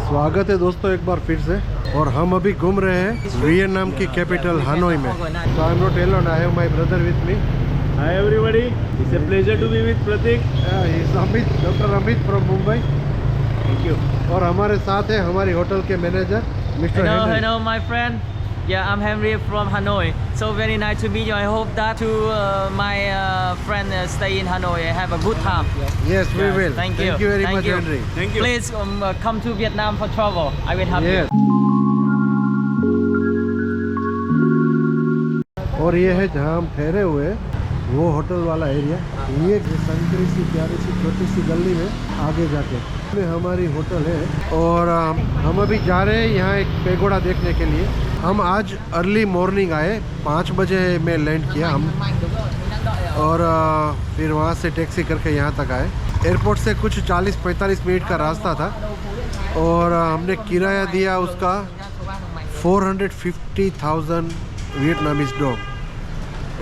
स्वागत है दोस्तों एक बार फिर से। और हम अभी घूम रहे हैं वियतनाम की कैपिटल हानोई में। So I'm not alone, I have my brother with me. Hi everybody, it's a pleasure to be with Pratik. He's Amit, Dr. Amit from Mumbai. Thank you. और हमारे साथ है हमारी होटल के manager mister Hello, Henry. hello, my friend. Yeah, I'm Henry from Hanoi. So very nice to meet you. I hope that my friend stay in Hanoi and have a good time. Yes, we will. Thank you. Thank you very Thank much, you. Henry. Thank you. Please come to Vietnam for travel. I will help Yes. you. और ये है जहाँ हम ठहरे हुए हैं, वो hotel वाला एरिया। ये संकरी सी प्यारी सी छोटी सी गली में आगे जाके में हमारी होटल है। और हम अभी जा रहे हैं यहाँ एक पेगोडा देखने के लिए। हम आज अर्ली मॉर्निंग आए, 5 बजे में लैंड किया हम। और फिर वहाँ से टैक्सी करके यहाँ तक आए। एयरपोर्ट से कुछ 40-45 मिनट का रास्ता था। और हमने किराया दिया उसका 450,000 वियतनामीज डॉलर।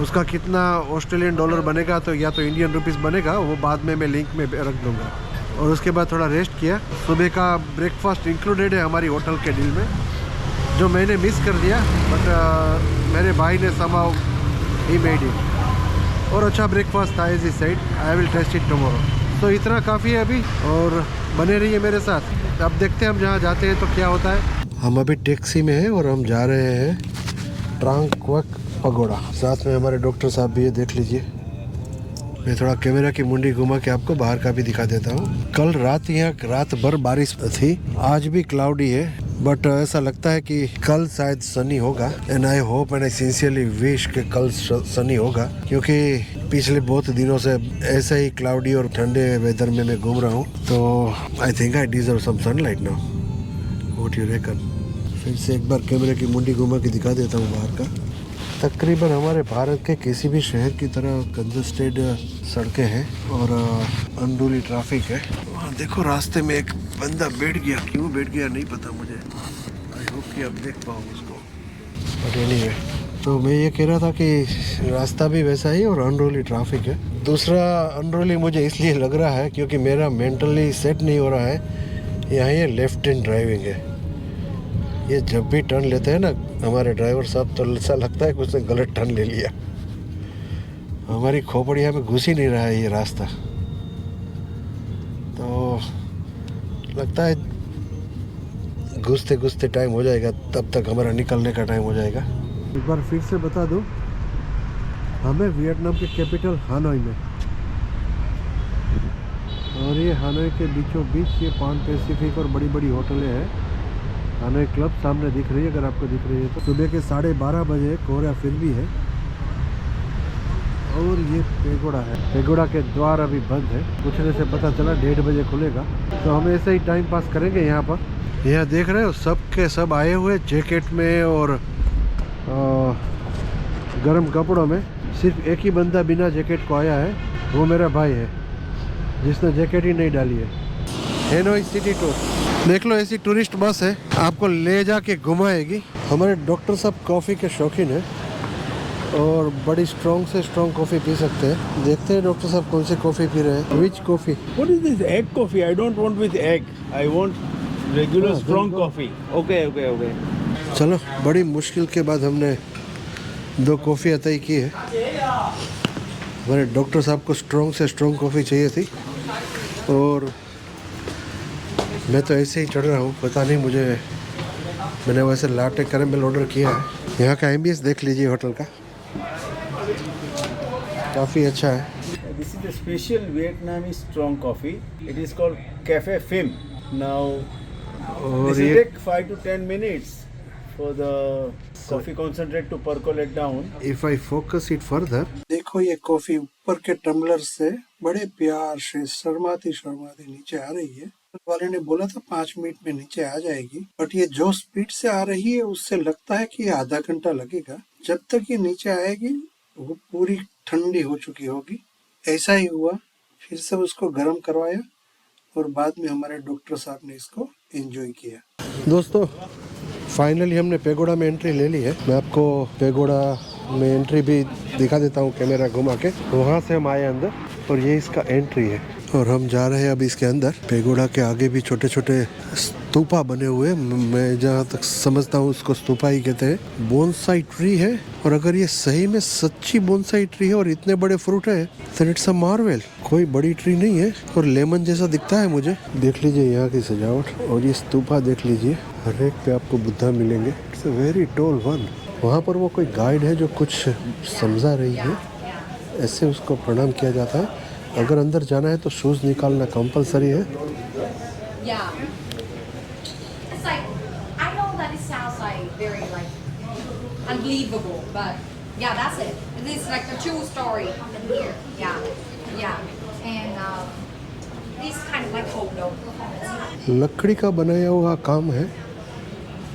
उसका कितना ऑस्ट्रेलियन डॉलर बनेगा तो या तो इंडियन रुपीस बनेगा, वो बाद में मैं लिंक में रख दूंगा। और उसके बाद थोड़ा रेस्ट किया। सुबह का ब्रेकफास्ट इंक्लूडेड है हमारी होटल के डील में, जो मैंने मिस कर दिया, बट मेरे भाई ने समाउ ही मेड इट। और अच्छा ब्रेकफास्ट था as a side. I will test it tomorrow. तो इतना काफ़ी है अभी, और बने रहिए मेरे साथ। अब देखते हैं हम जहाँ जाते हैं तो क्या होता है। हम अभी टैक्सी में हैं और हम जा रहे हैं ट्रांग क्वक पगोड़ा। साथ में हमारे डॉक्टर साहब भी है, देख लीजिए। मैं थोड़ा कैमरा की मुंडी घुमा के आपको बाहर का भी दिखा देता हूँ। कल रात यहाँ रात भर बारिश थी, आज भी क्लाउडी है, बट ऐसा लगता है कि कल शायद सनी होगा। And I hope and I sincerely wish कि कल सनी होगा, क्योंकि पिछले बहुत दिनों से ऐसे ही क्लाउडी और ठंडे वेदर में मैं घूम रहा हूँ। तो I think I deserve some sunlight now. What you reckon? फिर से एक बार कैमरे की मुंडी घुमा के दिखा देता हूँ बाहर का। तकरीबन हमारे भारत के किसी भी शहर की तरह कंजस्टेड सड़कें हैं और अनरूली ट्रैफिक है। वहाँ देखो रास्ते में एक बंदा बैठ गया, क्यों बैठ गया नहीं पता मुझे। आई होप कि अब देख पाऊँ उसको। बट एनीवे, तो मैं ये कह रहा था कि रास्ता भी वैसा ही और अनरूली ट्रैफिक है। दूसरा अनरूली मुझे इसलिए लग रहा है क्योंकि मेरा मेंटली सेट नहीं हो रहा है। यहाँ ये लेफ्ट हैंड ड्राइविंग है। ये जब भी टर्न लेते हैं ना हमारे ड्राइवर साहब, तो ऐसा लगता है कि उसने गलत टर्न ले लिया। हमारी खोपड़िया में घुस ही नहीं रहा है ये रास्ता। तो लगता है घुसते घुसते टाइम हो जाएगा, तब तक हमारा निकलने का टाइम हो जाएगा। एक बार फिर से बता दूं, हमें वियतनाम के कैपिटल हानोई में, और ये हानोई के बीचों बीच ये पान पैसिफिक और बड़ी बड़ी होटलें हैं। हानोई क्लब सामने दिख रही है, अगर आपको दिख रही है तो। सुबह के 12:30 बजे कोहरा फिर भी है। और ये पेगोडा है। पेगोडा के द्वार अभी बंद है, पूछने से पता चला 1:30 बजे खुलेगा। तो हम ऐसे ही टाइम पास करेंगे यहाँ पर। यहाँ देख रहे हो सब के सब आए हुए जैकेट में और गर्म कपड़ों में। सिर्फ एक ही बंदा बिना जैकेट को आया है, वो मेरा भाई है जिसने जैकेट ही नहीं डाली है। हेनोई सिटी टूर देख लो, ऐसी टूरिस्ट बस है, आपको ले जाके घुमाएगी। हमारे डॉक्टर साहब कॉफ़ी के शौकीन है और बड़ी स्ट्रॉन्ग से स्ट्रॉन्ग कॉफ़ी पी सकते हैं। देखते हैं डॉक्टर साहब कौन सी कॉफ़ी पी रहे हैं। विच coffee? What is this egg coffee? I don't want with egg. I want regular strong coffee. Okay, okay, okay. चलो, बड़ी मुश्किल के बाद हमने 2 कॉफ़ी तय की है। हमारे डॉक्टर साहब को स्ट्रॉन्ग से स्ट्रॉन्ग कॉफ़ी चाहिए थी और मैं तो ऐसे ही चढ़ रहा हूँ, पता नहीं मुझे। मैंने वैसे लाटे कैरेमल ऑर्डर किया है। यहाँ का एम्बियंस देख लीजिए होटल का, काफ़ी अच्छा है। This is a special Vietnamese strong coffee. It is called Cafe Phim. Now, और this will ये take 5 to 10 minutes for the coffee concentrate to percolate down. If I focus it further, देखो ये coffee ऊपर के tumbler से बड़े प्यार से शर्माती शर्माती नीचे आ रही है। वाले ने बोला था 5 मिनट में नीचे आ जाएगी, बट ये जो स्पीड से आ रही है उससे लगता है कि आधा घंटा लगेगा। जब तक ये नीचे आएगी वो पूरी ठंडी हो चुकी होगी। ऐसा ही हुआ, फिर से उसको गर्म करवाया और बाद में हमारे डॉक्टर साहब ने इसको एंजॉय किया। दोस्तों, फाइनली हमने पेगोडा में एंट्री ले ली है। मैं आपको पेगोडा में एंट्री भी दिखा देता हूँ कैमरा घुमा के। वहाँ से हम आए अंदर और ये इसका एंट्री है और हम जा रहे हैं अब इसके अंदर। पेगोडा के आगे भी छोटे छोटे स्तूपा बने हुए, मैं जहाँ तक समझता हूँ उसको स्तूपा ही कहते हैं। बोनसाई ट्री है, और अगर ये सही में सच्ची बोनसाई ट्री है और इतने बड़े फ्रूट है तो इट्स अ मार्वेल। कोई बड़ी ट्री नहीं है और लेमन जैसा दिखता है मुझे। देख लीजिए यहाँ की सजावट, और ये स्तूपा देख लीजिए, हर एक पे आपको बुद्धा मिलेंगे। It's a very tall one. वहाँ पर वो कोई गाइड है जो कुछ समझा रही है, ऐसे उसको प्रणाम किया जाता है। अगर अंदर जाना है तो शूज निकालना कंपलसरी है। Yeah. It's like, I know that it sounds like very like unbelievable, but yeah, that's it. It is like a true story here. Yeah. Yeah. And it's kind of like Hodo. लकड़ी का बनाया हुआ काम है,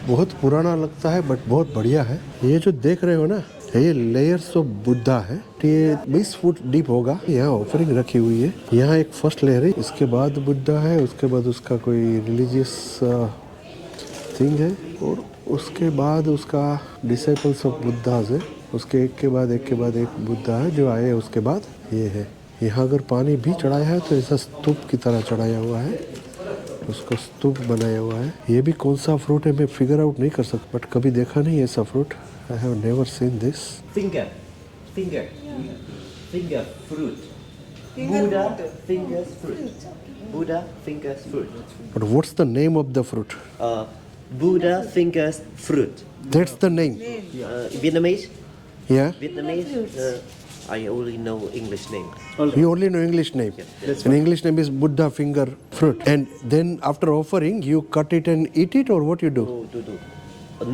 बहुत पुराना लगता है बट बहुत बढ़िया है। ये जो देख रहे हो ना, ये लेयर्स ऑफ बुद्धा है। ये 20 फुट डीप होगा। यहाँ ऑफरिंग रखी हुई है। यहाँ एक फर्स्ट लेयर है, इसके बाद बुद्धा है, उसके बाद उसका कोई रिलीजियस थिंग है, और उसके बाद उसका डिसाइपल्स ऑफ बुद्धाज है। उसके एक के बाद एक बुद्धा है जो आए उसके बाद ये है। यहाँ अगर पानी भी चढ़ाया है तो ऐसा स्तूप की तरह चढ़ाया हुआ है, उसको स्तूप बनाया हुआ है। ये भी कौन सा फ्रूट है मैं फिगर आउट नहीं कर सकता, बट कभी देखा नहीं ऐसा fruit. I have never seen this. Finger fruit. Buddha fingers fruit. Buddha fingers fruit. But what's the name of the fruit? Buddha fingers fruit. That's the name. Vietnamese. Yeah. Vietnamese. I only know English name. You only know English name. And English name is Buddha finger fruit. And then after offering, you cut it and eat it, or what you do? Do.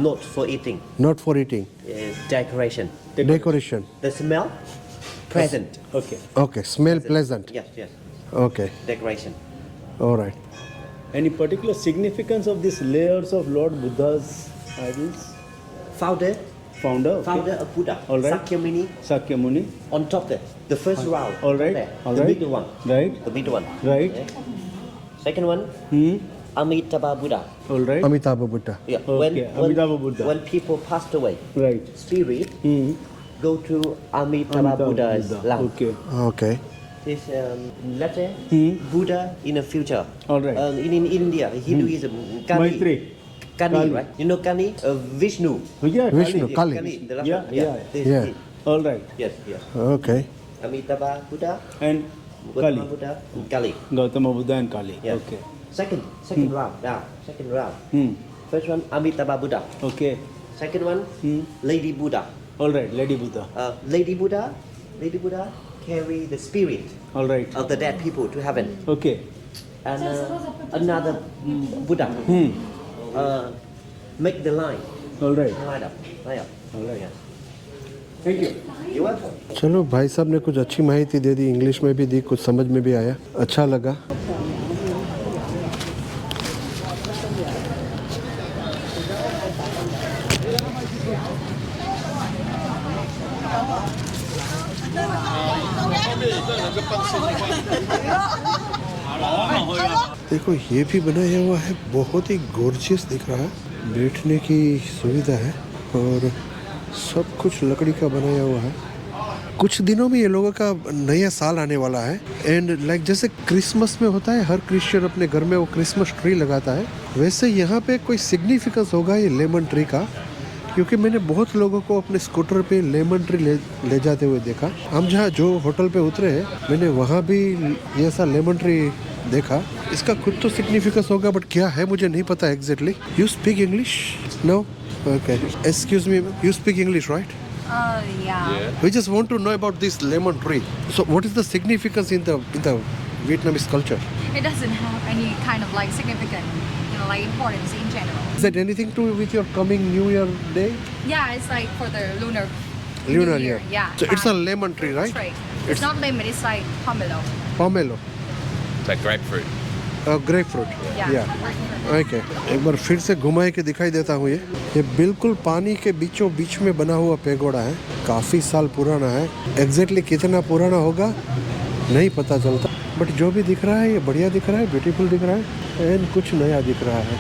Not for eating. Not for eating. Decoration. Decoration. The smell. Present. Okay. Okay. Smell pleasant. Yes. Okay. Decoration. All right. Any particular significance of these layers of Lord Buddha's idols? Founder Founder. Okay. Founder of Buddha. All right. Sakyamuni. Sakyamuni. On top there. The first round. All right. There. All the right. middle one. Right. The middle one. Right. Second one. Amitabha Buddha. All right. Amitabha Buddha. Yeah. Okay, Amitabha Buddha. When people passed away, Right. spirit go to Amitabha Buddha's land. Okay. Okay. This letter, Buddha in the future. All right. In India, Hinduism, Kali. Maitri. Kali, Kali. right? You know Kali? Yeah. Vishnu. Vishnu. Kali. the last Yeah, one. yeah. This Yeah. is- All right. Yes. Okay. Amitabha Buddha, And Gautama Kali. Buddha, and Kali. Gautama Buddha and Kali. Yeah. Okay. Second round. Now, second round. First one, Amitabha Buddha. Okay. Second one, Lady Buddha. All right. Lady Buddha. Lady Buddha carry the spirit All right. of the dead people to heaven. Okay. And another Buddha make the line All right. line up. All right. Yes. Thank you. You're welcome. चलो भाई साहब ने कुछ अच्छी माहिती दे दी, English में भी दी, कुछ समझ में भी आया, अच्छा लगा। देखो ये भी बनाया हुआ है, बहुत ही गॉर्जियस दिख रहा है। बैठने की सुविधा है और सब कुछ लकड़ी का बनाया हुआ है। कुछ दिनों में ये लोगों का नया साल आने वाला है, एंड लाइक जैसे क्रिसमस में होता है, हर क्रिश्चियन अपने घर में वो क्रिसमस ट्री लगाता है, वैसे यहाँ पे कोई सिग्निफिकेंस होगा ये लेमन ट्री का, क्योंकि मैंने बहुत लोगों को अपने स्कूटर पे लेमन ट्री ले जाते हुए देखा। हम जहाँ जो होटल पे उतरे हैं, मैंने वहाँ भी ये ऐसा लेमन ट्री देखा। इसका खुद तो सिग्निफिकेंस होगा, बट क्या है मुझे नहीं पता exactly. You speak English? No? Okay, excuse me, you speak English right? Yeah. We just want to know about this lemon tree. So what is the significance in the Vietnamese culture? It doesn't have any kind of like significant, like importance in general. Is that anything to do with your coming New Year day? Yeah, it's like for the lunar Lunar New year. Yeah. So it's a lemon tree, right? That's right. It's not lemon, it's like pomelo. Pomelo. It's like grapefruit. Grapefruit. Yeah. Okay, एक बार फिर से घुमाए के दिखाई देता हूँ। ये बिल्कुल पानी के बीचों बीच में बना हुआ पेगोड़ा है, काफ़ी साल पुराना है। एग्जैक्टली कितना पुराना होगा नहीं पता चलता, बट जो भी दिख रहा है ये बढ़िया दिख रहा है, ब्यूटीफुल दिख रहा है, एंड कुछ नया दिख रहा है।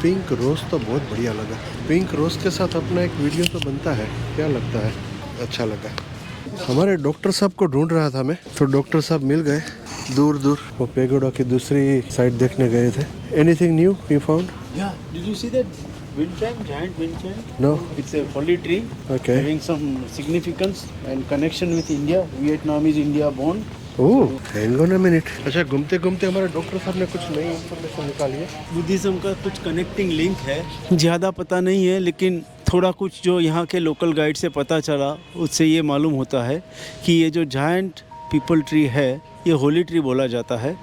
पिंक रोज़ तो बहुत बढ़िया लगा। पिंक रोज़ के साथ अपना एक वीडियो तो बनता है, क्या लगता है? अच्छा लगा। हमारे डॉक्टर साहब को ढूंढ रहा था मैं, तो डॉक्टर साहब मिल गए दूर दूर, वो पेगोड़ा की दूसरी साइड देखने गए थे। Anything new you found? Yeah, did you see that wind chime, giant wind chime? No. It's a holy tree Okay. having some significance and connection with India. Vietnam is India born. Oh hang on a minute. अच्छा घूमते घूमते हमारे doctor साहब ने कुछ नई information निकाली है। बुद्धिज्म का कुछ कनेक्टिंग लिंक है, ज़्यादा पता नहीं है, लेकिन थोड़ा कुछ जो यहाँ के लोकल गाइड से पता चला उससे ये मालूम होता है कि ये जो जायंट पीपल ट्री है ये होली ट्री बोला जाता है,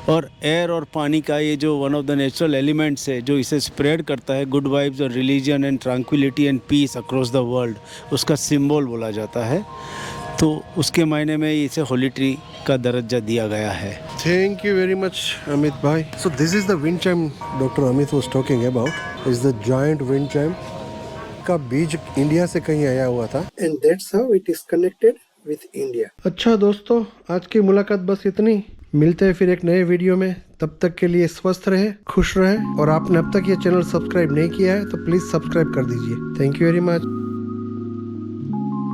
और एयर और पानी का ये जो one of the natural elements है जो इसे स्प्रेड करता है गुड वाइब्स और religion and tranquillity and peace across the world, उसका सिंबल बोला जाता है। तो उसके मायने में इसे होली ट्री का दर्जा दिया गया है। Thank you very much Amit भाई। So this is the wind chime doctor Amit was talking about, is the giant wind chime का बीज इंडिया से कहीं आया हुआ था and that's how it is connected with India. अच्छा दोस्तों, आज की मुलाकात बस इतनी। मिलते हैं फिर एक नए वीडियो में, तब तक के लिए स्वस्थ रहे, खुश रहे, और आपने अब तक ये चैनल सब्सक्राइब नहीं किया है तो प्लीज सब्सक्राइब कर दीजिए। Thank you very much.